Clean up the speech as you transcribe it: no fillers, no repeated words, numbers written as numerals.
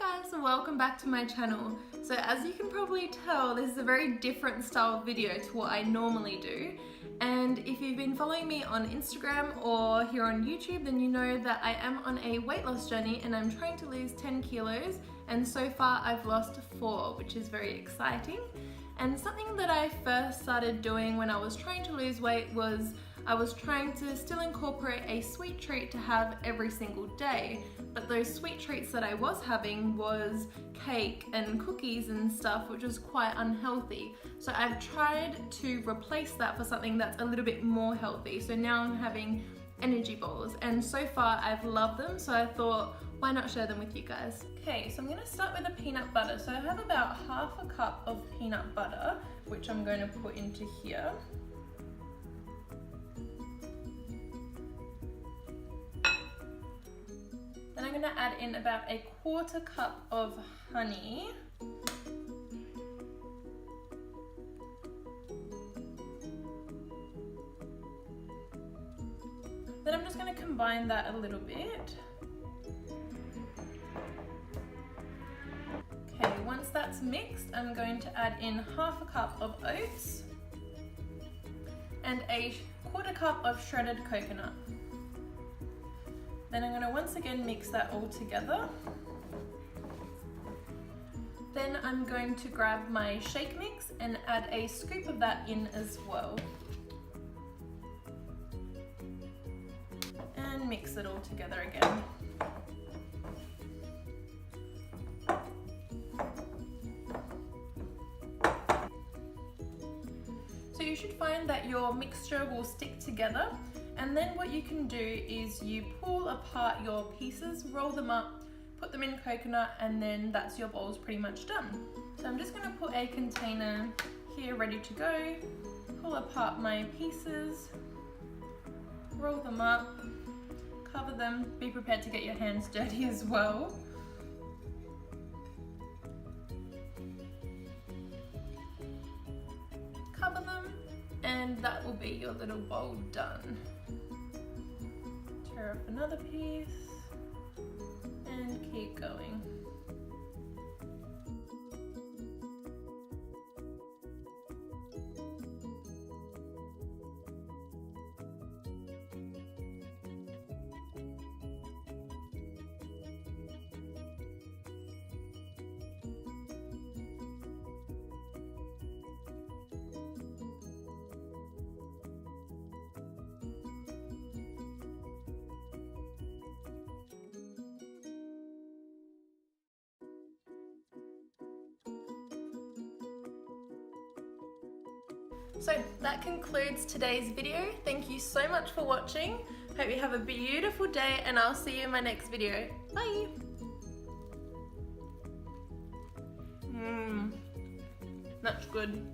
guys, welcome back to my channel. So as you can probably tell, this is a very different style video to what I normally do. And if you've been following me on Instagram or here on YouTube, then you know that I am on a weight loss journey and I'm trying to lose 10 kilos. And so far I've lost 4, which is very exciting. And something that I first started doing when I was trying to lose weight was I was trying to still incorporate a sweet treat to have every single day. But those sweet treats that I was having was cake and cookies and stuff, which was quite unhealthy. So I've tried to replace that for something that's a little bit more healthy. So now I'm having energy balls, and so far I've loved them, so I thought, why not share them with you guys? Okay, so I'm gonna start with the peanut butter. So I have about half a cup of peanut butter, which I'm going to put into here. Then I'm gonna add in about a 1/4 cup of honey. Then I'm just gonna combine that a little bit. Okay, once that's mixed, I'm going to add in half a cup of oats and a 1/4 cup of shredded coconut. Then I'm going to once again mix that all together. Then I'm going to grab my shake mix and add a scoop of that in as well. And mix it all together again. So you should find that your mixture will stick together. And then what you can do is you pull apart your pieces, roll them up, put them in coconut, and then that's your bowls pretty much done. So I'm just going to put a container here ready to go, pull apart my pieces, roll them up, cover them, be prepared to get your hands dirty as well. Cover them, and that will be your little bowl done. Tear off another piece and keep going. So that concludes today's video. Thank you so much for watching. Hope you have a beautiful day, and I'll see you in my next video. Bye! That's good.